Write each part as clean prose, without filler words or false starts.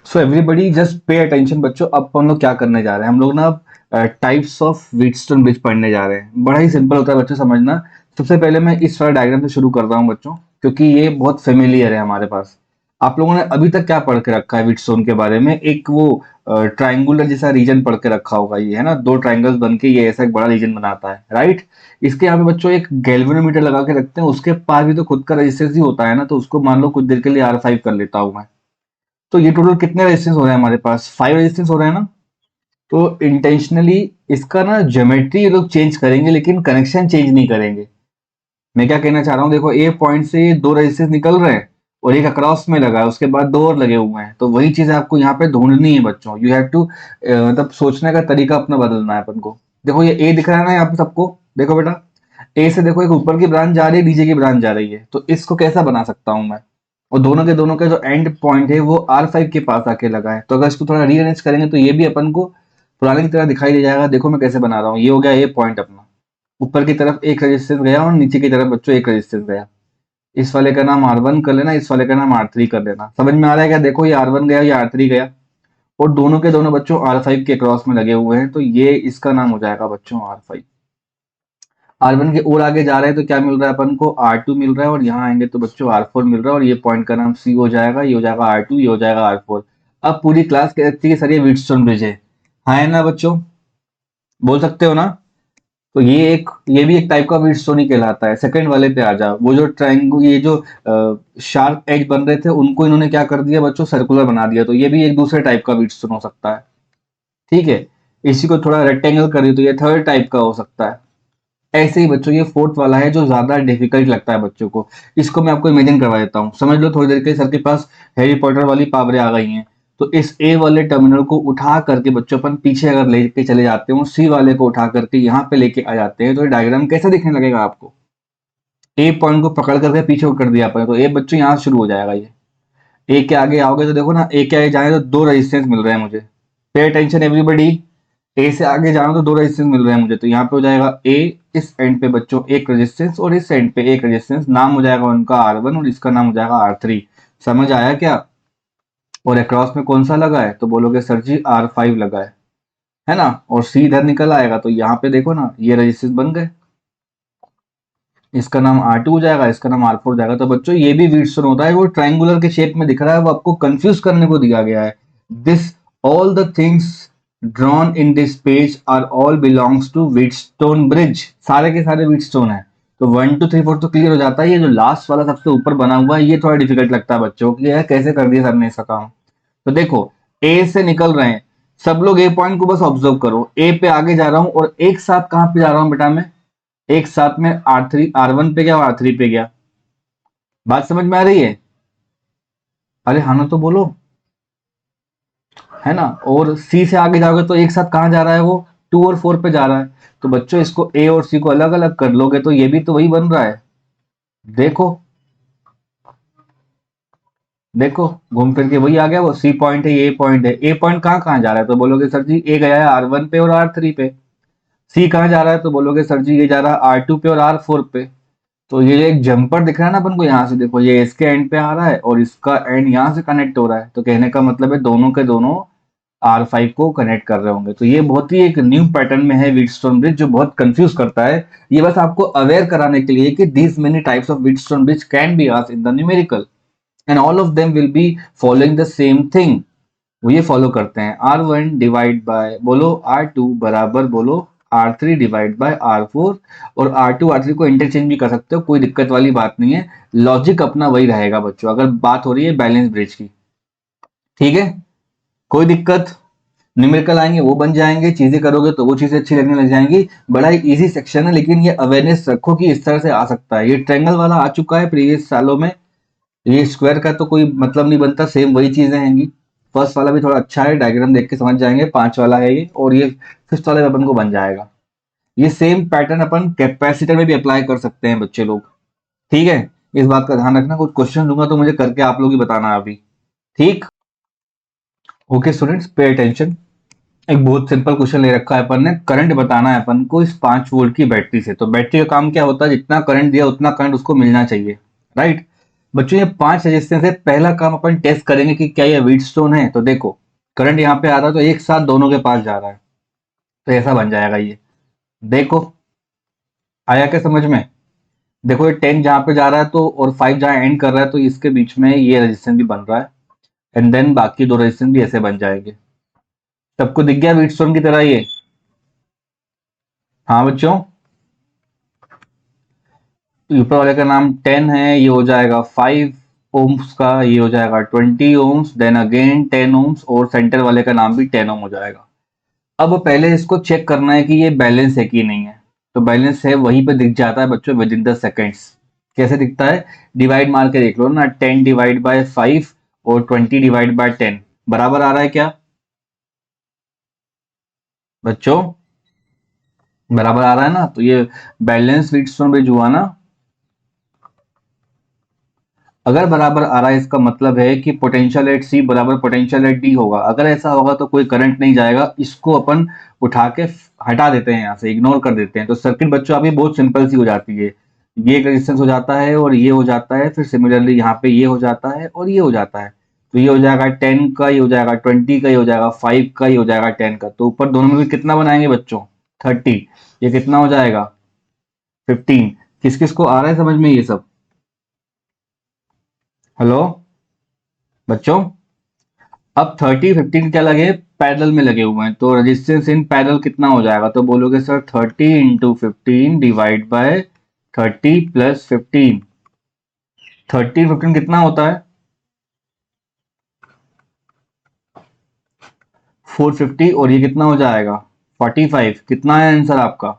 So everybody just pay attention बच्चों। अब हम लोग क्या करने जा रहे हैं, हम लोग ना टाइप्स ऑफ व्हीटस्टोन ब्रिज पढ़ने जा रहे हैं। बड़ा ही सिंपल होता है बच्चों समझना। सबसे पहले मैं इस वाला डायग्राम से शुरू कर रहा हूँ बच्चों, क्योंकि ये बहुत फेमिलियर है हमारे पास। आप लोगों ने अभी तक क्या पढ़ के रखा है व्हीटस्टोन के बारे में? एक वो ट्राइंगुलर जैसा रीजन पढ़ के रखा होगा, ये है ना, दो ट्राइंगल्स बन के ये ऐसा एक बड़ा रीजन बनाता है, राइट। इसके यहाँ पे बच्चों एक गैल्वेनोमीटर लगा के रखते हैं, उसके पास भी तो खुद का रेजिस्टेंस ही होता है ना, तो उसको मान लो कुछ देर के लिए R5 कर लेता हूँ मैं। तो ये टोटल कितने रेजिस्टेंस हो रहे हैं हमारे पास? 5 रेजिस्टेंस हो रहे हैं ना। तो इंटेंशनली इसका ना ज्योमेट्री ये लोग चेंज करेंगे, लेकिन कनेक्शन चेंज नहीं करेंगे। मैं क्या कहना चाह रहा हूँ, देखो ए पॉइंट से ये दो रेजिस्टेंस निकल रहे हैं और एक अक्रॉस में लगा है, उसके बाद दो और लगे हुए हैं। तो वही चीज आपको यहाँ पे ढूंढनी है बच्चों। यू हैव टू मतलब सोचने का तरीका अपना बदलना है अपन को। देखो ये ए दिख रहा है ना यहाँ पे सबको, देखो बेटा। ए से देखो एक ऊपर की ब्रांच जा रही है, नीचे की ब्रांच जा रही है, तो इसको कैसा बना सकता हूँ मैं? और दोनों के जो एंड पॉइंट है वो R5 के पास आके लगा है, तो अगर इसको थोड़ा रीअरेंज करेंगे तो ये भी अपन को पुराने की तरह दिखाई दे जाएगा। देखो मैं कैसे बना रहा हूँ। ये हो गया ये पॉइंट अपना, ऊपर की तरफ एक रेजिस्टेंस गया और नीचे की तरफ बच्चों एक रेजिस्टेंस गया। इस वाले का नाम R1 कर लेना, इस वाले का नाम R3 कर लेना। समझ में आ रहा है क्या? देखो ये R1 गया, ये R3 गया, और दोनों के दोनों बच्चों R5 के क्रॉस में लगे हुए हैं, तो ये इसका नाम हो जाएगा बच्चों R5। R1 के और आगे जा रहे हैं तो क्या मिल रहा है अपन को? R2 मिल रहा है, और यहाँ आएंगे तो बच्चों R4 मिल रहा है, और ये पॉइंट का नाम C हो जाएगा, ये हो जाएगा R2, ये हो जाएगा R4। अब पूरी क्लास कहती है सर ये व्हीटस्टोन ब्रिज है। हाँ है ना बच्चों, बोल सकते हो ना? तो ये भी एक टाइप का व्हीटस्टोन ही कहलाता है। सेकंड वाले पे आ जाओ। वो जो ट्रायंगल, ये जो शार्प एज बन रहे थे उनको इन्होंने क्या कर दिया बच्चों? सर्कुलर बना दिया, तो ये भी एक दूसरे टाइप का व्हीटस्टोन हो सकता है। ठीक है, इसी को थोड़ा रेक्टेंगल कर दिया तो ये थर्ड टाइप का हो सकता है। ऐसे ही बच्चों ये फोर्थ वाला है जो ज्यादा डिफिकल्ट लगता है बच्चों को। इसको मैं आपको इमेजिन करवा देता हूँ, समझ लो थोड़ी देर के सर के पास हैरी पॉटर वाली पावरें आ गई हैं। तो इस ए वाले टर्मिनल को उठा करके बच्चों अपन पीछे अगर लेके चले जाते हैं, सी वाले को उठा करके यहाँ पे लेके आ जाते हैं, तो ये डायग्राम कैसा दिखने लगेगा आपको? ए पॉइंट को पकड़ करके पीछे कर दिया अपन, तो ए बच्चों यहाँ से शुरू हो जाएगा। ये ए के आगे आओगे तो देखो ना, ए के आगे जाए तो दो रेजिस्टेंस मिल रहे हैं मुझे। Pay attention everybody. ए से आगे जाना तो दो रेजिस्टेंस मिल रहे हैं मुझे, तो यहाँ पे हो जाएगा ए, इस एंड पे बच्चों एक रेजिस्टेंस, और इस एंड पे एक रेजिस्टेंस। नाम हो जाएगा उनका R1 और इसका नाम हो जाएगा R3। समझ आया क्या? और अक्रॉस में कौन सा लगा है? तो बोलोगे सर जी R5 लगा है ना। और सी इधर निकल आएगा, तो यहाँ पे देखो ना ये रेजिस्टेंस बन गए। इसका नाम R2 हो जाएगा, इसका नाम R4 हो जाएगा। तो बच्चों ये भी व्हीटस्टोन होता है, वो ट्रायंगुलर के शेप में दिख रहा है, वो आपको कंफ्यूज करने को दिया गया है। This all the things drawn in this page are all belongs to Wheatstone bridge. सारे के सारे व्हीटस्टोन है। तो 1 2 3 4 तो क्लियर हो जाता है। ये जो लास्ट वाला सबसे ऊपर बना हुआ है ये थोड़ा डिफिकल्ट लगता है बच्चों की, यार कैसे कर दिया सर ने इसका काम। तो देखो ए से निकल रहे हैं सब लोग, ए पॉइंट को बस ऑब्जर्व करो। ए पे आगे जा रहा हूं और एक साथ कहां पे जा रहा हूं बेटा मैं? एक साथ में R1 पे गया और R3 पे गया। बात समझ में आ रही है? अरे हाँ ना तो बोलो, है ना। और सी से आगे जाओगे तो एक साथ कहां जा रहा है वो? 2 और 4 पे जा रहा है। तो बच्चों इसको ए और सी को अलग अलग कर लोगे तो ये भी तो वही बन रहा है। देखो देखो, घूम फिर के वही आ गया। वो सी पॉइंट है, ये पॉइंट है। ए पॉइंट कहाँ कहाँ जा रहा है? तो बोलोगे सर जी ए गया है R1 पे और R3 पे। सी कहाँ जा रहा है? तो बोलोगे सर जी ये जा रहा है R2 पे और R4 पे। तो ये एक जंपर दिख रहा है ना अपन को, यहाँ से देखो ये इसके एंड पे आ रहा है और इसका एंड यहाँ से कनेक्ट हो रहा है, तो कहने का मतलब है दोनों के दोनों R5 को कनेक्ट कर रहे होंगे। तो ये बहुत ही एक न्यू पैटर्न में है व्हीटस्टोन ब्रिज, जो बहुत कंफ्यूज करता है। ये बस आपको अवेयर कराने के लिए कि these many types of Wheatstone bridge can be asked in the numerical and all of them will be following the same thing. वो ये फॉलो करते हैं R1 डिवाइड बाय बोलो R2 बराबर बोलो R3 डिवाइड बाय R4। और R2 R3 को interchange भी कर सकते हो, कोई दिक्कत वाली बात नहीं है। लॉजिक अपना वही रहेगा बच्चों, अगर बात हो रही है बैलेंस ब्रिज की। ठीक है, कोई दिक्कत? न्यूमेरिकल आएंगे वो बन जाएंगे, चीजें करोगे तो वो चीजें अच्छी लगने लग जाएंगी। बड़ा ही इजी सेक्शन है, लेकिन ये अवेयरनेस रखो कि इस तरह से आ सकता है। ये ट्रायंगल वाला आ चुका है प्रीवियस सालों में, ये स्क्वायर का तो कोई मतलब नहीं बनता, सेम वही चीजें हैंगी। फर्स्ट वाला भी थोड़ा अच्छा है, डायग्राम देख के समझ जाएंगे। 5 वाला है ये, और ये फिफ्थ वाले में अपन को बन जाएगा। ये सेम पैटर्न अपन कैपेसिटर में भी अप्लाई कर सकते हैं बच्चे लोग। ठीक है, इस बात का ध्यान रखना। कुछ क्वेश्चन दूंगा तो मुझे करके आप लोग ही बताना अभी। ठीक, ओके स्टूडेंट्स, पे अटेंशन। एक बहुत सिंपल क्वेश्चन ले रखा है अपन ने। करंट बताना है अपन को इस 5 वोल्ट की बैटरी से। तो बैटरी का काम क्या होता है? जितना करंट दिया उतना करंट उसको मिलना चाहिए, राइट। बच्चों ये 5 रेजिस्टेंस है, पहला काम अपन टेस्ट करेंगे कि क्या ये व्हीटस्टोन है। तो देखो करंट यहाँ पे आ रहा है तो एक साथ दोनों के पास जा रहा है, तो ऐसा बन जाएगा ये। देखो आया क्या समझ में? देखो ये 10 जहाँ पे जा रहा है तो और 5 जहाँ एंड कर रहा है, तो इसके बीच में ये रेजिस्टेंस भी बन रहा है, एंड देन बाकी दो रेजिस्टेंस भी ऐसे बन जाएंगे। सबको दिख गया व्हीटस्टोन की तरह ये? हाँ बच्चों, तो ऊपर वाले का नाम 10 है, ये हो जाएगा 5 ओम्स का, ये हो जाएगा 20 ओम्स, देन अगेन 10 ओम्स, और सेंटर वाले का नाम भी 10 ओम हो जाएगा। अब पहले इसको चेक करना है कि ये बैलेंस है कि नहीं है। तो बैलेंस है वहीं पे दिख जाता है बच्चों, विद इन द सेकेंड्स। कैसे दिखता है? डिवाइड मार के देख लो ना, 10 डिवाइड बाय 5 और 20 डिवाइड बाय 10 बराबर आ रहा है क्या बच्चों? बराबर आ रहा है ना, तो ये बैलेंस व्हीटस्टोन ब्रिज हुआ ना। अगर बराबर आ रहा है इसका मतलब है कि पोटेंशियल एट सी बराबर पोटेंशियल एट डी होगा। अगर ऐसा होगा तो कोई करंट नहीं जाएगा, इसको अपन उठा के हटा देते हैं, यहाँ से इग्नोर कर देते हैं। तो सर्किट बच्चों अभी बहुत सिंपल सी हो जाती है। ये एक रेजिस्टेंस हो जाता है और ये हो जाता है, फिर सिमिलरली यहाँ पे ये हो जाता है और ये हो जाता है। तो ये हो जाएगा 10 का, ये हो जाएगा 20 का, ये हो जाएगा 5 का, ये हो जाएगा 10 का। तो ऊपर दोनों में भी कितना बनाएंगे बच्चों? 30। ये कितना हो जाएगा? 15। किस किस को आ रहा है समझ में ये सब? हेलो बच्चों, अब 30 15 क्या लगे? पैरेलल में लगे हुए हैं, तो रेजिस्टेंस इन पैरेलल कितना हो जाएगा? तो बोलोगे sir 30 into 15 divide by 30 plus 15। 30 15 कितना होता है? 450, और ये कितना हो जाएगा? 45। कितना है आंसर आपका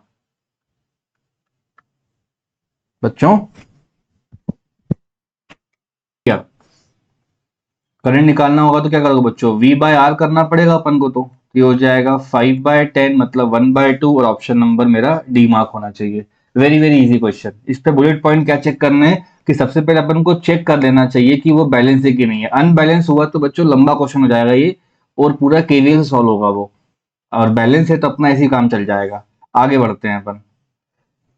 बच्चों? क्या करंट निकालना होगा तो क्या करोगे बच्चों? V बाय आर करना पड़ेगा अपन को। तो ये हो जाएगा 5/10 मतलब 1/2, और ऑप्शन नंबर मेरा डी मार्क होना चाहिए। Very very easy question. इस पे बुलेट पॉइंट क्या चेक करने हैं कि सबसे पहले अपन को चेक कर लेना चाहिए कि वो बैलेंस है कि नहीं है। अनबैलेंस हुआ तो बच्चों लंबा क्वेश्चन हो जाएगा ये, और पूरा केवीएल से सॉल्व होगा वो। और बैलेंस है तो अपना ऐसे ही काम चल जाएगा। आगे बढ़ते हैं अपन।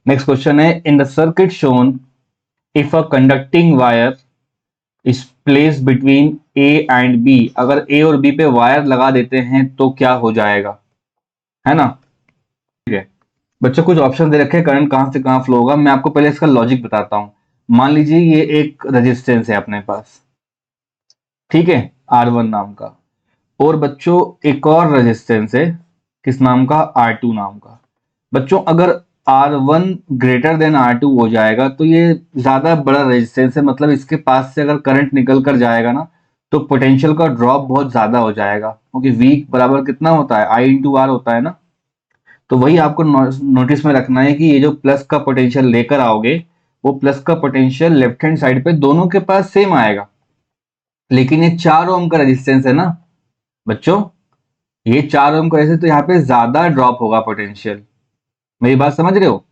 नेक्स्ट क्वेश्चन है, in the circuit shown if a conducting wire is placed between A and B, अगर ए और बी पे वायर लगा देते हैं तो क्या हो जाएगा, है ना? ठीक है बच्चों, कुछ ऑप्शन दे रखे हैं करंट कहां से कहां फ्लो होगा। मैं आपको पहले इसका लॉजिक बताता हूं। मान लीजिए ये एक रेजिस्टेंस है अपने पास, ठीक है, R1 नाम का, और बच्चों एक और रेजिस्टेंस है, किस नाम का? R2 नाम का। बच्चों अगर R1 ग्रेटर देन R2 हो जाएगा तो ये ज्यादा बड़ा रेजिस्टेंस है, मतलब इसके पास से अगर करंट निकल कर जाएगा ना तो पोटेंशियल का ड्रॉप बहुत ज्यादा हो जाएगा, क्योंकि V बराबर कितना होता है? I इंटू आर होता है ना। तो वही आपको नोटिस में रखना है कि ये जो प्लस का पोटेंशियल लेकर आओगे, वो प्लस का पोटेंशियल लेफ्ट हैंड साइड पे दोनों के पास सेम आएगा। लेकिन ये 4 ओम का रेजिस्टेंस है ना बच्चों, ये 4 ओम का रेजिस्टेंस, तो यहाँ पे ज्यादा ड्रॉप होगा पोटेंशियल। मेरी बात समझ रहे हो?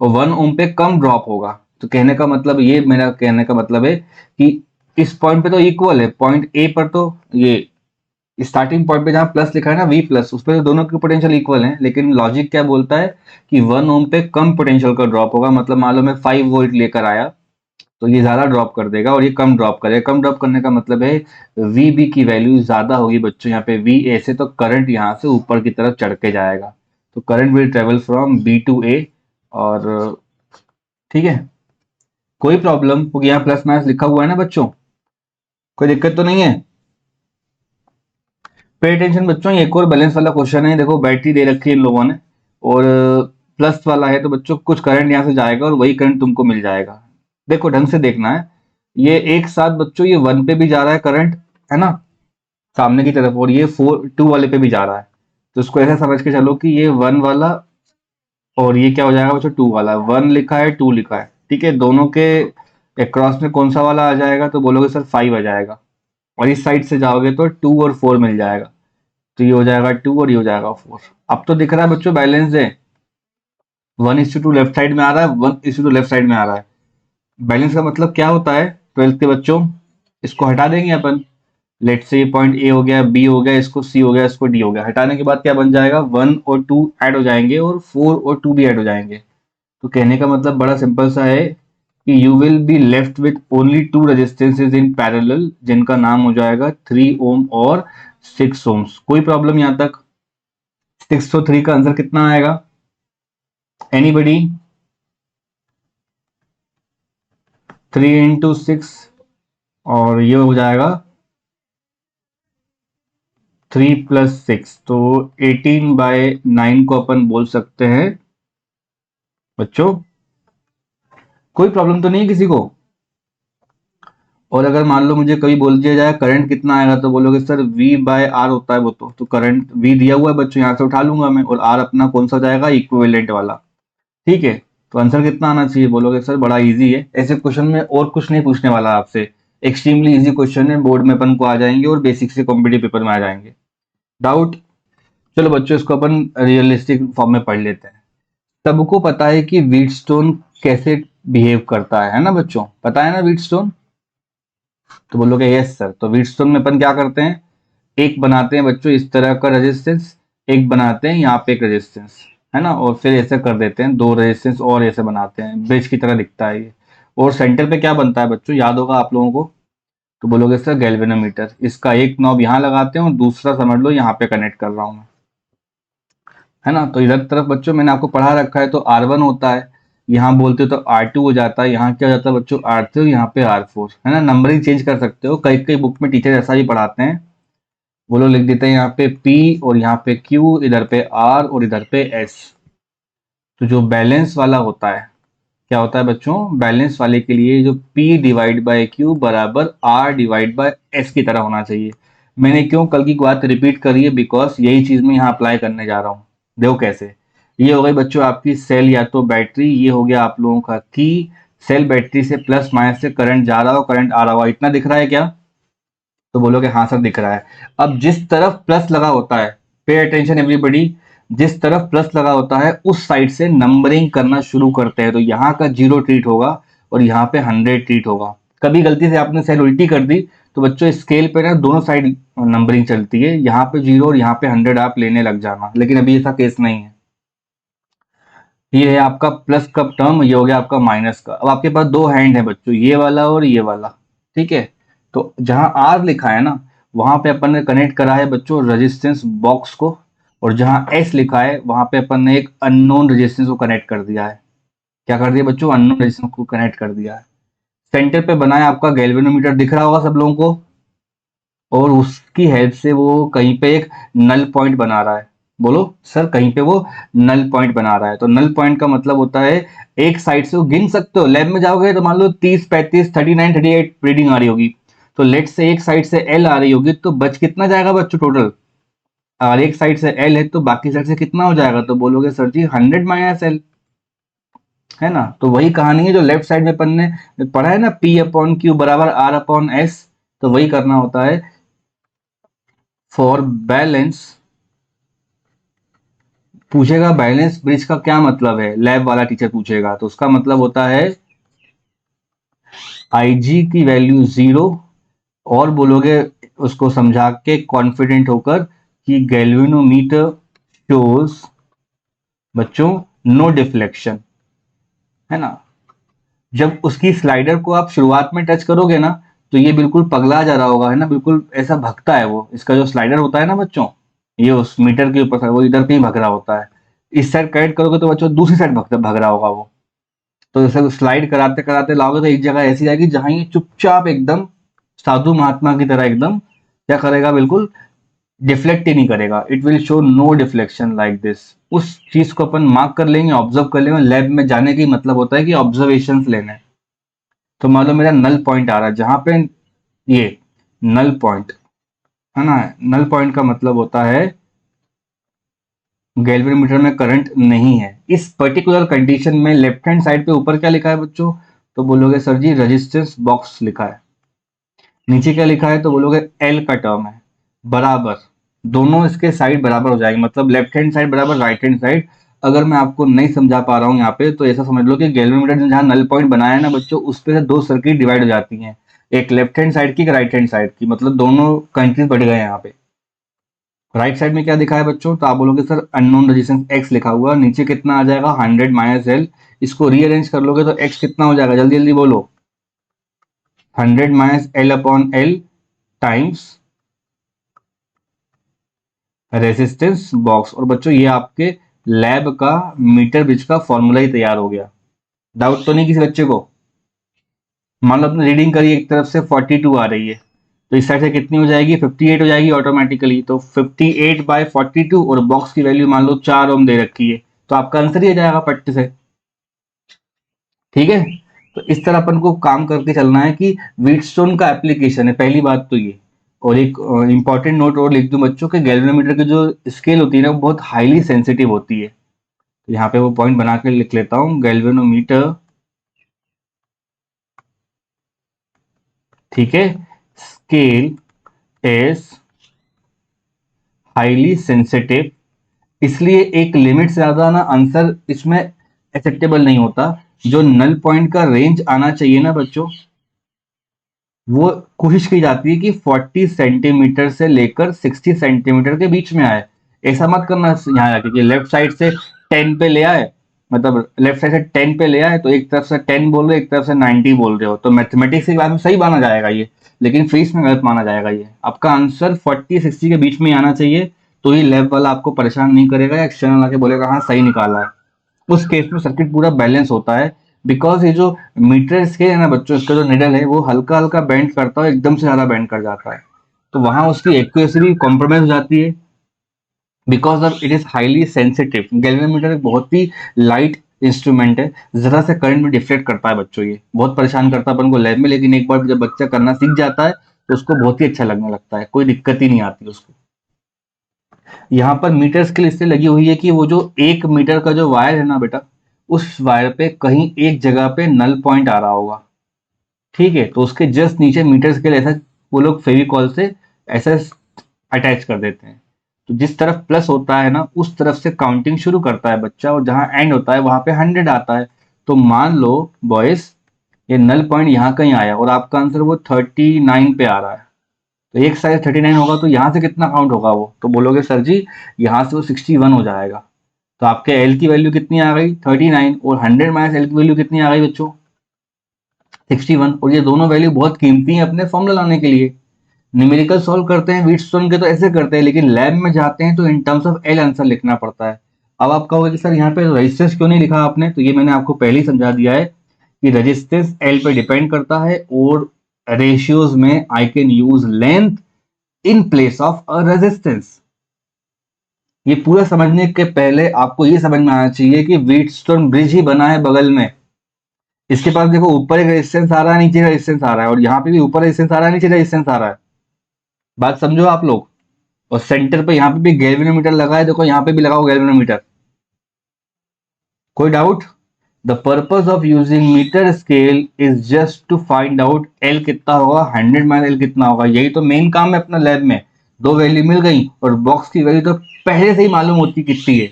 और 1 ओम पे कम ड्रॉप होगा। तो कहने का मतलब ये, मेरा कहने का मतलब है कि इस पॉइंट पे तो इक्वल है, पॉइंट ए पर तो ये स्टार्टिंग पॉइंट पे जहां प्लस लिखा है ना V प्लस, उस पर तो दोनों के पोटेंशियल इक्वल हैं। लेकिन लॉजिक क्या बोलता है कि 1 ओम पे कम पोटेंशियल का ड्रॉप होगा। मतलब मान लो मैं 5 वोल्ट लेकर आया तो ये ज्यादा ड्रॉप कर देगा और ये कम ड्रॉप करेगा। कम ड्रॉप करने का मतलब है VB की वैल्यू ज्यादा होगी बच्चों। यहाँ पे VA से तो करंट यहाँ से ऊपर की तरफ चढ़ के जाएगा, तो current will travel from B to A। और ठीक है, कोई प्रॉब्लम, क्योंकि यहाँ प्लस माइनस लिखा हुआ है ना बच्चों, कोई दिक्कत तो नहीं है? पे अटेंशन बच्चों, ये एक और बैलेंस वाला क्वेश्चन है। देखो बैटरी दे रखी है इन लोगों ने, और प्लस वाला है, तो बच्चों कुछ करंट यहाँ से जाएगा और वही करंट तुमको मिल जाएगा। देखो ढंग से देखना है, ये एक साथ बच्चों ये 1 पे भी जा रहा है करंट, है ना, सामने की तरफ, और ये 2 वाले पे भी जा रहा है। तो इसको ऐसा समझ के चलो कि ये 1 वाला और ये क्या हो जाएगा बच्चों? 2 वाला। 1 लिखा है, 2 लिखा है, ठीक है, दोनों के अक्रॉस में कौन सा वाला आ जाएगा? तो बोलोगे सर 5 आ जाएगा। और इस साइड से जाओगे तो 2 और 4 मिल जाएगा, तो ये हो जाएगा 2 और ये हो जाएगा 4। अब तो दिख रहा है बच्चों बैलेंस है, 1:2 लेफ्ट साइड में आ रहा है, 1:2 लेफ्ट साइड में आ रहा है। बैलेंस का मतलब क्या होता है 12th के बच्चों? इसको हटा देंगे अपन। लेट से पॉइंट ए हो गया, बी हो गया, इसको सी हो गया, इसको डी हो गया। हटाने के बाद क्या बन जाएगा? 1 और 2 ऐड हो जाएंगे और 4 और 2 भी ऐड हो जाएंगे। तो कहने का मतलब बड़ा सिंपल सा है कि you will be left with only to resistances in parallel, जिनका नाम हो जाएगा 3 ओम और 6 ओम्स। कोई प्रॉब्लम यहां तक? 603 का आंसर कितना आएगा? एनीबडी? 3 इंटू 6 और ये हो जाएगा 3 प्लस 6, तो 18/9 को अपन बोल सकते हैं बच्चों। कोई प्रॉब्लम तो नहीं है किसी को? और अगर मान लो मुझे कभी बोल दिया जाए करंट कितना आएगा, तो बोलोगे सर V/R होता है वो, तो करंट V दिया हुआ है बच्चों, यहाँ से उठा लूंगा मैं, और R अपना कौन सा जाएगा? इक्विवेलेंट वाला। ठीक है, तो आंसर कितना आना चाहिए? बोलोगे सर बड़ा इजी है, ऐसे क्वेश्चन में और कुछ नहीं पूछने वाला आपसे, एक्सट्रीमली इजी क्वेश्चन है, बोर्ड में अपन को आ जाएंगे और बेसिक से कॉम्पिटिटिव पेपर में आ जाएंगे। डाउट? चलो बच्चों इसको अपन रियलिस्टिक फॉर्म में पढ़ लेते हैं। सबको पता है कि व्हीटस्टोन कैसे बिहेव करता है ना बच्चों? पता है ना व्हीटस्टोन? तो बोलोगे यस सर। तो व्हीटस्टोन में अपन क्या करते हैं, एक बनाते हैं बच्चों इस तरह का रेजिस्टेंस, एक बनाते हैं यहाँ पे एक रेजिस्टेंस, है ना, और फिर ऐसे कर देते हैं 2 रेजिस्टेंस और ऐसे बनाते हैं, ब्रिज की तरह दिखता है ये। और सेंटर पे क्या बनता है बच्चों, याद होगा आप लोगों को? तो बोलोगे सर गैल्वेनोमीटर। इसका एक नॉब यहाँ लगाते हैं और दूसरा समझ लो यहाँ पे कनेक्ट कर रहा हूँ मैं, है ना। तो इधर तरफ बच्चों मैंने आपको पढ़ा रखा है, तो R1 होता है, यहाँ बोलते हो तो R2 हो जाता है, यहाँ क्या हो जाता है बच्चों R3, और यहाँ पे R4, है ना। नंबरिंग चेंज कर सकते हो, कई कई बुक में टीचर ऐसा ही पढ़ाते हैं। वो लोग लिख देते हैं यहाँ पे P और यहाँ पे Q, इधर पे R और इधर पे S। तो जो बैलेंस वाला होता है, क्या होता है बच्चों, बैलेंस वाले के लिए जो P डिवाइड बाय Q बराबर R डिवाइड बाय S की तरह होना चाहिए। मैंने क्यों कल की बात रिपीट करी है, बिकॉज यही चीज मैं यहाँ अप्लाई करने जा रहा हूँ। देखो कैसे, ये हो गई बच्चों आपकी सेल या तो बैटरी, ये हो गया आप लोगों का की। सेल बैटरी से प्लस माइनस से करंट जा रहा हो, करंट आ रहा हो, इतना दिख रहा है क्या? तो बोलोगे हाँ सर दिख रहा है। अब जिस तरफ प्लस लगा होता है, पे अटेंशन एवरीबॉडी, जिस तरफ प्लस लगा होता है उस साइड से नंबरिंग करना शुरू करते हैं, तो यहाँ का 0 ट्रीट होगा और यहाँ पे 100 ट्रीट होगा। कभी गलती से आपने सेल उल्टी कर दी तो बच्चों स्केल पे ना दोनों साइड नंबरिंग चलती है, यहाँ पे 0 और यहाँ पे 100 आप लेने लग जाना, लेकिन अभी ऐसा केस नहीं है। ये है आपका प्लस का टर्म, ये हो गया आपका माइनस का। अब आपके पास दो हैंड है बच्चों, ये वाला और ये वाला, ठीक है। तो जहां आर लिखा है ना, वहां पे अपन ने कनेक्ट करा है बच्चों रेजिस्टेंस बॉक्स को, और जहां एस लिखा है वहां पे अपन ने एक अननोन रेजिस्टेंस को कनेक्ट कर दिया है। क्या कर दिया बच्चों? अननोन रेजिस्टेंस को कनेक्ट कर दिया है। सेंटर पे बनाया आपका गैल्वेनोमीटर, दिख रहा होगा सब लोगों को, और उसकी हेल्प से वो कहीं पे एक नल पॉइंट बना रहा है। बोलो सर, कहीं पे वो नल पॉइंट बना रहा है। तो नल पॉइंट का मतलब होता है एक साइड से वो गिन सकते हो, लैब में जाओगे तो मान लो 30, 35, 39, 38 रीडिंग आ रही होगी, तो लेट से एक साइड से एल आ रही होगी, तो बच कितना जाएगा बच्चों टोटल? अगर एक साइड से एल है तो बाकी साइड से कितना हो जाएगा? तो बोलोगे सर जी 100 - L, है ना। तो वही कहानी है जो लेफ्ट साइड में अपन ने पढ़ा है ना, P/Q बराबर R/S। तो वही करना होता है फॉर बैलेंस। पूछेगा बैलेंस ब्रिज का क्या मतलब है, लैब वाला टीचर पूछेगा, तो उसका मतलब होता है IG की वैल्यू 0, और बोलोगे उसको समझा के कॉन्फिडेंट होकर कि गैल्वेनोमीटर शोज बच्चों नो डिफ्लेक्शन, है ना। जब उसकी स्लाइडर को आप शुरुआत में टच करोगे ना, तो ये बिल्कुल पगला जा रहा होगा, है ना, बिल्कुल ऐसा भगता है वो, इसका जो स्लाइडर होता है ना बच्चों, ये उस मीटर के ऊपर वो इधर कहीं भग रहा होता है। इस साइड कनेक्ट करोगे तो बच्चों दूसरी साइड भग रहा होगा वो। तो जैसे स्लाइड कराते कराते लाओगे तो एक जगह ऐसी आएगी जहां ये चुपचाप एकदम साधु महात्मा की तरह एकदम क्या करेगा, बिल्कुल डिफ्लेक्ट ही नहीं करेगा। It will show no deflection like this. उस चीज को अपन मार्क कर लेंगे, ऑब्जर्व कर लेंगे। लैब में जाने का मतलब होता है कि ऑब्जर्वेशन लेने। तो मान लो मेरा नल पॉइंट आ रहा है जहां पे ये नल पॉइंट, है ना, नल पॉइंट का मतलब होता है गैल्वेनोमीटर में करंट नहीं है। इस पर्टिकुलर कंडीशन में लेफ्ट हैंड साइड पे ऊपर क्या लिखा है बच्चों? तो बोलोगे सर जी रेजिस्टेंस बॉक्स लिखा है। नीचे क्या लिखा है? तो बोलोगे एल का टर्म है, बराबर, दोनों इसके साइड बराबर हो जाएंगे, मतलब लेफ्ट हैंड साइड बराबर राइट हैंड साइड। अगर मैं आपको नहीं समझा पा रहा हूँ यहाँ पे, तो ऐसा समझ लो कि गैल्वेनोमीटर ने जहाँ नल पॉइंट बनाया है ना बच्चों, उस पे से दो सर्किट डिवाइड हो जाती हैं, एक लेफ्ट हैंड साइड की, एक राइट हैंड साइड की, मतलब दोनों कंट्रीज बढ़ गए यहाँ पे। राइट साइड में क्या दिखा है बच्चों, तो आप बोलोगे सर अननोन रेजिस्टेंस x लिखा हुआ, नीचे कितना आ जाएगा 100 माइनस एल, इसको रीअरेंज कर लोगे तो x कितना हो जाएगा, जल्दी जल्दी बोलो, 100 minus L upon L times resistance box. और बच्चों ये आपके लैब का मीटर ब्रिज का फॉर्मूला ही तैयार हो गया। डाउट तो नहीं किसी बच्चे को? मान लो अपने रीडिंग करिए, एक तरफ से 42 आ रही है, तो इस साइड से कितनी हो जाएगी, 58 हो जाएगी ऑटोमेटिकली। तो 58 बाय 42 और बॉक्स की वैल्यू मान लो 4 ओम दे रखी है, तो आपका आंसर ही आ जाएगा पट्टे से। ठीक है, तो इस तरह अपन को काम करके चलना है कि व्हीटस्टोन का एप्लीकेशन है, पहली बात तो ये। और एक इंपॉर्टेंट नोट और लिख दूं बच्चों के, गैल्वेनोमीटर की जो स्केल होती है ना वो बहुत हाईली सेंसिटिव होती है। तो यहाँ पे वो पॉइंट बना के लिख लेता हूँ, गैल्वेनोमीटर, ठीक है, स्केल इज हाईली सेंसिटिव, इसलिए एक लिमिट से ज्यादा ना आंसर इसमें एक्सेप्टेबल नहीं होता। जो नल पॉइंट का रेंज आना चाहिए ना बच्चों, वो कोशिश की जाती है कि 40 सेंटीमीटर से लेकर 60 सेंटीमीटर के बीच में आए। ऐसा मत करना यहाँ जाके कि लेफ्ट साइड से 10 पे ले आए, मतलब लेफ्ट साइड से 10 पे ले आए तो एक तरफ से 10 बोल रहे हो, एक तरफ से 90 बोल रहे हो, तो मैथमेटिक्स के बाद में सही माना जाएगा ये, लेकिन फिजिक्स में गलत माना जाएगा ये। आपका आंसर 40-60 के बीच में ही आना चाहिए, तो ये लैब वाला आपको परेशान नहीं करेगा, एक्सटर्नल आके बोलेगा हाँ सही निकाला है। उस केस में सर्किट पूरा बैलेंस होता है, बिकॉज ये जो मीटर स्केल है ना बच्चों, इसका जो निडल है वो हल्का हल्का बेंड करता है, एकदम से ज्यादा बेंड कर जाता है, तो वहां उसकी एक्यूरेसी भी कॉम्प्रोमाइज हो जाती है, because of it is highly sensitive. Galvanometer एक बहुत ही लाइट इंस्ट्रूमेंट है, जरा से करंट में डिफ्लेक्ट करता है बच्चों, ये बहुत परेशान करता है अपन को लैब में, लेकिन एक बार जब बच्चा करना सीख जाता है तो उसको बहुत ही अच्छा लगने लगता है, कोई दिक्कत ही नहीं आती उसको। यहाँ पर मीटर स्केल इसलिए लगी हुई है कि वो जो 1 मीटर का जो वायर है ना बेटा, उस वायर पे कहीं एक जगह पे नल पॉइंट आ रहा होगा, ठीक है, तो उसके जस्ट नीचे मीटर स्केल ऐसा वो लोग फेविकॉल से ऐसा अटैच कर देते हैं, तो जिस तरफ प्लस होता है ना उस तरफ से काउंटिंग शुरू करता है बच्चा, और जहां एंड होता है वहां पे 100 आता है। तो मान लो बॉयस, ये नल पॉइंट यहाँ कहीं आया और आपका आंसर वो 39 पे आ रहा है, तो एक साइड 39 होगा तो यहाँ से कितना काउंट होगा वो, तो बोलोगे सर जी यहाँ से वो 61 हो जाएगा। तो आपके एल की वैल्यू कितनी आ गई 39, और 100 माइनस एल की वैल्यू कितनी आ गई बच्चों 61। और ये दोनों वैल्यू बहुत कीमती है अपने फॉर्मूला लाने के लिए। न्यूमेरिकल सॉल्व करते हैं व्हीटस्टोन के तो ऐसे करते हैं, लेकिन लैब में जाते हैं तो in terms of L answer लिखना पड़ता है। अब आप कहोगे कि सर यहाँ पे रेजिस्टेंस क्यों नहीं लिखा आपने, तो ये मैंने आपको पहले ही समझा दिया है कि रेजिस्टेंस एल पे डिपेंड करता है, और रेशियोज में I can use length in place of a resistance. ये पूरा समझने के पहले आपको ये समझ में आना चाहिए कि व्हीटस्टोन ब्रिज ही बना है बगल में, इसके पास देखो ऊपर एक रेजिस्टेंस आ रहा है, नीचे रेजिस्टेंस आ रहा है, और यहाँ पे भी ऊपर रेजिस्टेंस आ रहा है, नीचे रेजिस्टेंस आ रहा है। बात समझो आप लोग। और सेंटर पे यहाँ पे भी गैल्वेनोमीटर लगा है, देखो यहाँ पे भी लगाओ गैल्वेनोमीटर। कोई doubt? The purpose of using meter scale is just to find out L कितना होगा, 100 माइनस एल कितना होगा, यही तो मेन काम है अपना लैब में। दो वैल्यू मिल गई और बॉक्स की वैल्यू तो पहले से ही मालूम होती कितनी है।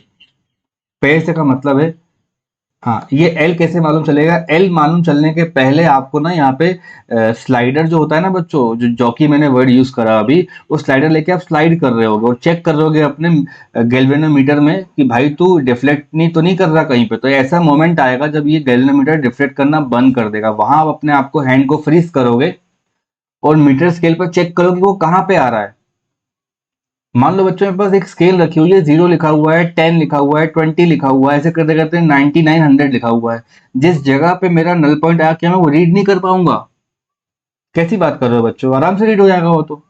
पहले से का मतलब है, हाँ, ये एल कैसे मालूम चलेगा, एल मालूम चलने के पहले आपको ना यहाँ पे स्लाइडर जो होता है ना बच्चों, जो जॉकी मैंने वर्ड यूज करा अभी, वो स्लाइडर लेके आप स्लाइड कर रहे होगे और चेक कर रहे होगे अपने गैल्वेनोमीटर में कि भाई तू डिफ्लेक्ट नहीं तो नहीं कर रहा कहीं पे, तो ऐसा मोमेंट आएगा जब ये गैल्वेनोमीटर डिफ्लेक्ट करना बंद कर देगा, वहां आप अपने आप को हैंड को फ्रीज करोगे और मीटर स्केल पर चेक करोगे वो कहाँ पे आ रहा है। मान लो बच्चों मेरे पास एक स्केल रखी हुई है, 0 लिखा हुआ है, 10 लिखा हुआ है, 20 लिखा हुआ है, ऐसे करते करते 99 100 लिखा हुआ है, जिस जगह पे मेरा नल पॉइंट आया क्या मैं वो रीड नहीं कर पाऊंगा? कैसी बात कर रहे हो बच्चों, आराम से रीड हो जाएगा वो तो।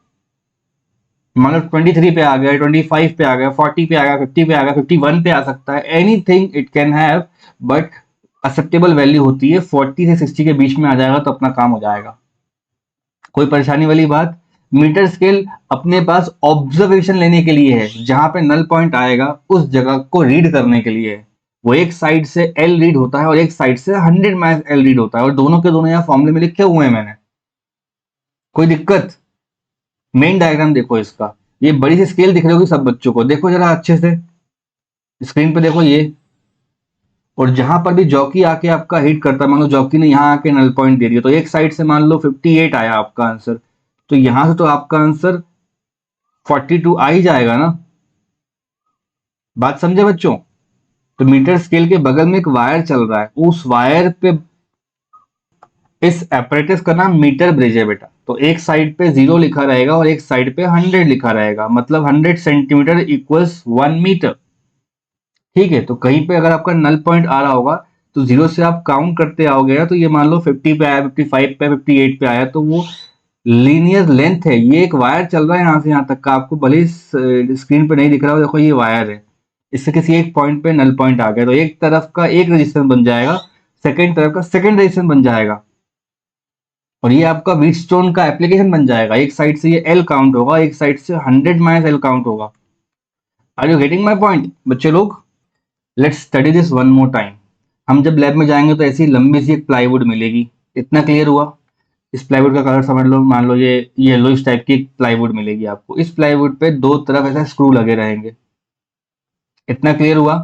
मान लो 23 पे आ गया, 25 पे आ गया, 40 पे आ गया, 50 पे आ गया, 51 पे आ सकता है, anything it can have, but acceptable value होती है 40 से 60 के बीच में आ जाएगा तो अपना काम हो जाएगा। कोई परेशानी वाली बात? मीटर स्केल अपने पास ऑब्जर्वेशन लेने के लिए है, जहां पे नल पॉइंट आएगा उस जगह को रीड करने के लिए है। वो एक साइड से एल रीड होता है और एक साइड से 100 माइनस एल रीड होता है, और दोनों के दोनों यहाँ फॉर्मूले में लिखे हुए हैं मैंने। कोई दिक्कत? मेन डायग्राम देखो इसका, ये बड़ी सी स्केल दिख रही होगी सब बच्चों को, देखो जरा अच्छे से स्क्रीन पे देखो ये। और जहां पर भी जॉकी आके आपका हिट करता है, मान लो जॉकी ने यहाँ आके नल पॉइंट दे दिया, तो एक साइड से मान लो 58 आया आपका आंसर, तो यहां से तो आपका आंसर 42 आ ही जाएगा ना। बात समझे बच्चों? तो मीटर स्केल के बगल में एक वायर चल रहा है, उस वायर पे इस एपरेटस का नाम मीटर ब्रिज है बेटा। तो एक साइड पे 0 लिखा रहेगा और एक साइड पे 100 लिखा रहेगा, मतलब 100 सेंटीमीटर इक्वल्स 1 मीटर। ठीक है, तो कहीं पे अगर आपका नल पॉइंट आ रहा होगा तो 0 से आप काउंट करते आओगे ना, तो ये मान लो 50 पे आया, 55 पे, 58 पे आया, तो वो लीनियर लेंथ है। ये एक वायर चल रहा है यहाँ से यहाँ तक का, आपको भले ही स्क्रीन पे नहीं दिख रहा हो, देखो ये वायर है। इससे किसी एक पॉइंट पे नल पॉइंट आ गया तो एक तरफ का एक रेजिस्टेंस बन जाएगा, सेकेंड तरफ का सेकेंड रेजिस्टेंस बन जाएगा, और ये आपका व्हीटस्टोन का एप्लीकेशन बन जाएगा। एक साइड से ये एल काउंट होगा, एक साइड से 100 माइनस एल काउंट होगा। Are you getting my point बच्चे लोग? Let's study this one more time. हम जब लैब में जाएंगे तो ऐसी लंबी सी एक प्लाईवुड मिलेगी। इतना क्लियर हुआ? इस प्लाईवुड का कलर समझ लो, मान लो ये येलो इस टाइप की प्लाईवुड मिलेगी आपको। इस प्लाईवुड पे दो तरफ ऐसा स्क्रू लगे रहेंगे। इतना क्लियर हुआ?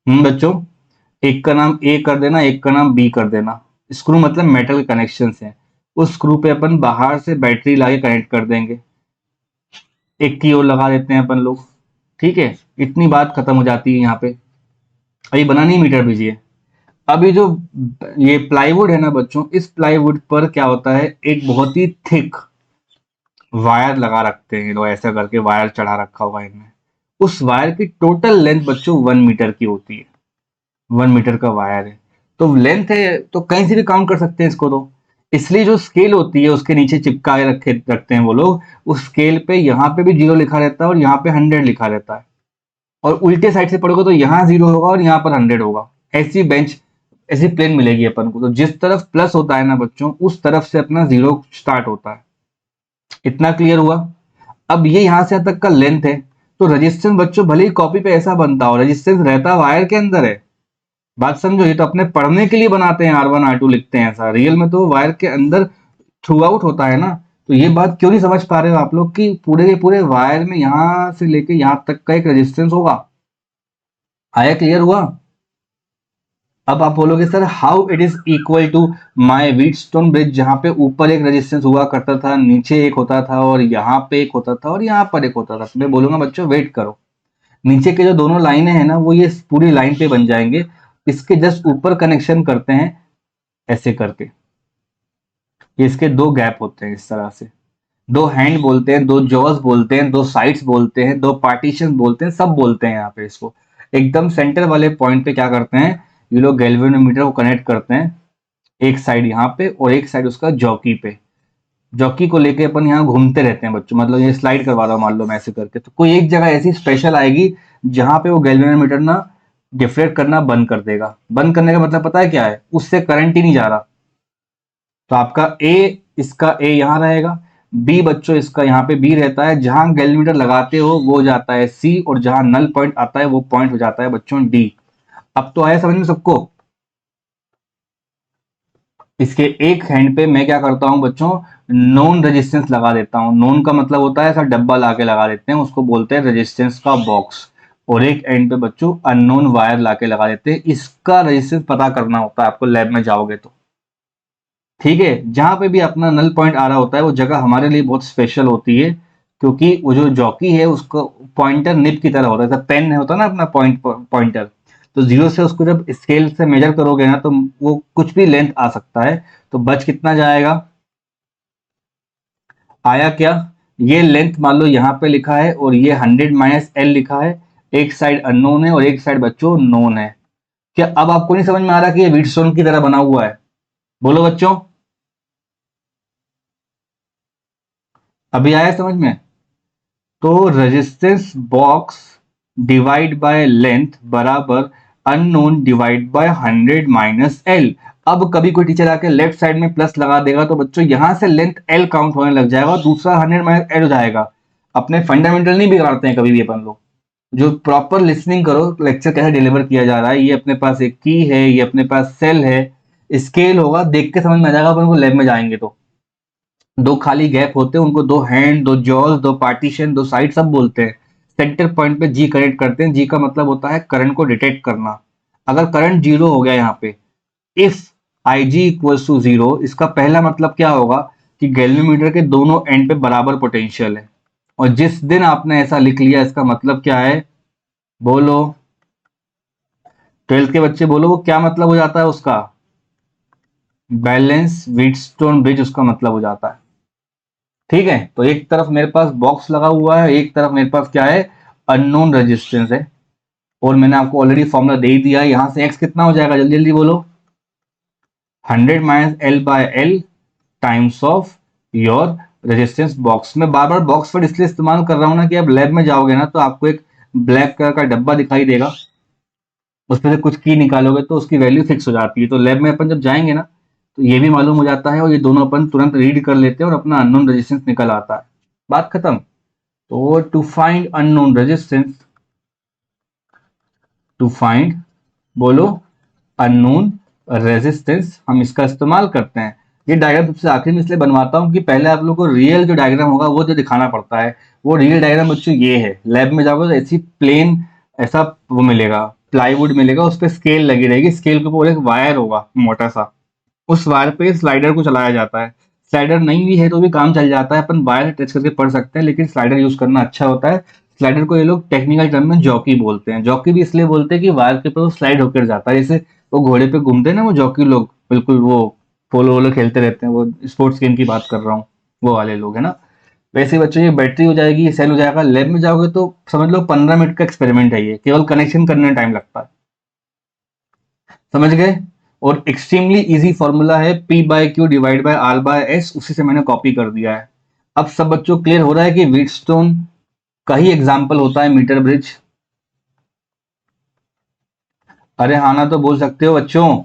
बच्चों, एक का नाम ए कर देना, एक का नाम बी कर देना। स्क्रू मतलब मेटल कनेक्शन है। उस स्क्रू पे अपन बाहर से बैटरी लाके कनेक्ट कर देंगे, एक की ओर लगा देते हैं अपन लोग। ठीक है, इतनी बात खत्म हो जाती है यहाँ पे। अभी बना नहीं मीटर भेजिए। अभी जो ये प्लाईवुड है ना बच्चों, इस प्लाईवुड पर क्या होता है, एक बहुत ही थिक वायर लगा रखते हैं लोग, ऐसा करके वायर चढ़ा रखा हुआ है इनमें। उस वायर की टोटल लेंथ बच्चों 1 मीटर की होती है। 1 मीटर का वायर है तो लेंथ है, तो कहीं से भी काउंट कर सकते हैं इसको। तो इसलिए जो स्केल होती है उसके नीचे चिपकाए रखते हैं वो लोग। उस स्केल पे यहाँ पे भी 0 लिखा रहता है और यहाँ पे 100 लिखा रहता है, और उल्टे साइड से पढ़ोगे तो यहाँ 0 होगा और यहाँ पर 100 होगा। ऐसी बेंच, ऐसी प्लेन मिलेगी अपन को। तो जिस तरफ प्लस होता है ना बच्चों, उस तरफ से अपना 0 स्टार्ट होता है। इतना क्लियर हुआ? अब ये यहाँ से यहाँ तक का लेंथ है। तो रेजिस्टेंस बच्चों भले ही कॉपी पे ऐसा बनता हो, रेजिस्टेंस रहता वायर के अंदर है। बात समझो, ये तो अपने पढ़ने के लिए बनाते हैं, R1 R2 लिखते हैं ऐसा। रियल में तो वायर के अंदर थ्रू आउट होता है ना। तो ये बात क्यों नहीं समझ पा रहे हो आप लोग कि पूरे के पूरे वायर में यहाँ से लेके यहाँ तक का एक रेजिस्टेंस होगा। आया? क्लियर हुआ? अब आप बोलोगे sir how it is equal to my Wheatstone bridge, जहां पे ऊपर एक रेजिस्टेंस हुआ करता था, नीचे एक होता था, और यहाँ पे एक होता था, और यहाँ पर एक होता था। तो मैं बोलूंगा बच्चों वेट करो, नीचे के जो दोनों लाइनें हैं ना वो ये पूरी लाइन पे बन जाएंगे। इसके जस्ट ऊपर कनेक्शन करते हैं ऐसे करके। ये इसके दो गैप होते हैं इस तरह से। दो हैंड बोलते हैं, दो जॉज बोलते हैं, दो साइड्स बोलते हैं, दो पार्टीशन बोलते हैं, सब बोलते हैं यहाँ पे इसको। एकदम सेंटर वाले पॉइंट पे क्या करते हैं ये लोग, गैल्वेनोमीटर को कनेक्ट करते हैं, एक साइड यहाँ पे और एक साइड उसका जॉकी पे। जॉकी को लेके अपन यहाँ घूमते रहते हैं बच्चों, मतलब ये स्लाइड करवा रहा हूँ मान लो मैं ऐसे करके। तो कोई एक जगह ऐसी स्पेशल आएगी जहां पे वो गैल्वेनोमीटर ना डिफ्लेक्ट करना बंद कर देगा। बंद करने का मतलब पता है क्या है? उससे करंट ही नहीं जा रहा। तो आपका ए, इसका ए यहाँ रहेगा, बी बच्चों इसका यहाँ पे बी रहता है। जहां गैल्वेनोमीटर लगाते हो वो जाता है सी, और जहां नल पॉइंट आता है वो पॉइंट हो जाता है बच्चों डी। अब तो आया समझ में सबको? इसके एक हैंड पे मैं क्या करता हूं बच्चों, नॉन रेजिस्टेंस लगा देता हूं। नॉन का मतलब होता है ऐसा डब्बा लाके लगा देते हैं, उसको बोलते हैं रेजिस्टेंस का बॉक्स। और एक एंड पे बच्चों अननोन वायर लाके लगा देते हैं। इसका रेजिस्टेंस पता करना होता है आपको लैब में जाओगे तो। ठीक है, जहां पे भी अपना नल पॉइंट आ रहा होता है वो जगह हमारे लिए बहुत स्पेशल होती है, क्योंकि वो जो जॉकी है उसको पॉइंटर निप की तरह होता है, पेन होता है ना अपना पॉइंटर। तो 0 से उसको जब स्केल से मेजर करोगे ना तो वो कुछ भी लेंथ आ सकता है। तो बच कितना जाएगा? आया क्या? ये लेंथ मान लो यहाँ पे लिखा है और ये 100 माइनस एल लिखा है। एक साइड अननोन है और एक साइड बच्चों नोन है। क्या अब आपको नहीं समझ में आ रहा कि ये व्हीटस्टोन की तरह बना हुआ है? बोलो बच्चों, अभी आया समझ में? तो resistance box divide by length बराबर unknown divide by 100 minus L. अब कभी कोई टीचर आके लेफ्ट साइड में प्लस लगा देगा तो बच्चों यहां से लेंथ एल काउंट होने लग जाएगा और दूसरा 100 माइनस एल हो जाएगा। अपने फंडामेंटल नहीं बिगाड़ते हैं कभी भी अपन लोग। जो प्रॉपर लिसनिंग करो लेक्चर कैसे डिलीवर किया जा रहा है। ये अपने पास एक की है, ये अपने पास सेल है, स्केल होगा, देख के समझ में आ जाएगा अपन को लैब में जाएंगे तो। दो खाली गैप होते हैं, उनको दो हैंड, दो जॉज, दो पार्टीशन, दो साइड सब बोलते हैं। सेंटर पॉइंट पे जी कनेक्ट करते हैं। जी का मतलब होता है करंट को डिटेक्ट करना। अगर करंट 0 हो गया यहाँ पे, if I G equals to 0, इसका पहला मतलब क्या होगा कि गैल्वेनोमीटर के दोनों एंड पे बराबर पोटेंशियल है। और जिस दिन आपने ऐसा लिख लिया इसका मतलब क्या है, बोलो, 12th के बच्चे बोलो, वो क्या मतलब हो जाता है उसका? बैलेंस व्हीटस्टोन ब्रिज उसका मतलब हो जाता है। ठीक है, तो एक तरफ मेरे पास बॉक्स लगा हुआ है, एक तरफ मेरे पास क्या है, अननोन रेजिस्टेंस है। और मैंने आपको ऑलरेडी फॉर्मूला दे ही दिया है। यहां से एक्स कितना हो जाएगा, जल्दी जल्दी बोलो। 100 minus L by L times of your resistance box. मैं बार बार बॉक्स वर्ड इसलिए इस्तेमाल कर रहा हूं ना कि आप लैब में जाओगे ना तो आपको एक ब्लैक कलर का डब्बा दिखाई देगा, उसमें से कुछ की निकालोगे तो उसकी वैल्यू फिक्स हो जाती है। तो लैब में अपन जब जाएंगे ना तो ये भी मालूम हो जाता है और ये दोनों अपन तुरंत रीड कर लेते हैं और अपना अननोन रेजिस्टेंस निकल आता है। बात खत्म। तो to find unknown resistance, to find, बोलो, अननोन रेजिस्टेंस, हम इसका इस्तेमाल करते हैं। ये डायग्राम सबसे आखिर में इसलिए बनवाता हूँ कि पहले आप लोग को रियल जो डायग्राम होगा वो जो दिखाना पड़ता है। वो रियल डायग्राम बच्चों ये है, लैब में जाओगे तो ऐसी प्लेन, ऐसा वो मिलेगा, प्लाईवुड मिलेगा, उस पर स्केल लगी रहेगी, स्केल के ऊपर एक वायर होगा मोटा सा, उस वायर पे स्लाइडर को चलाया जाता है। स्लाइडर नहीं भी है तो भी काम चल जाता है, अपन वायर टच करके पढ़ सकते हैं, लेकिन स्लाइडर यूज करना अच्छा होता है। स्लाइडर को ये लोग टेक्निकल टर्म में जॉकी बोलते हैं। जॉकी भी इसलिए बोलते हैं कि वायर के ऊपर वो स्लाइड होकर जाता है, जैसे वो घोड़े पे घूमते हैं ना वो जॉकी लोग, बिल्कुल वो पोलो वोलो खेलते रहते हैं, वो स्पोर्ट्स गेम की बात कर रहा हूँ, वो वाले लोग है ना। वैसे ही बच्चों ये बैटरी हो जाएगी, ये सेल हो जाएगा। लैब में जाओगे तो समझ लो 15 मिनट का एक्सपेरिमेंट है, ये केवल कनेक्शन करने में टाइम लगता है। समझ गए? और एक्सट्रीमली इजी फॉर्मूला है P by Q divide by R by S, उसी से मैंने कॉपी कर दिया है। अब सब बच्चों क्लियर हो रहा है कि व्हीटस्टोन का ही एग्जाम्पल होता है मीटर ब्रिज। अरे हाँ ना तो बोल सकते हो बच्चों।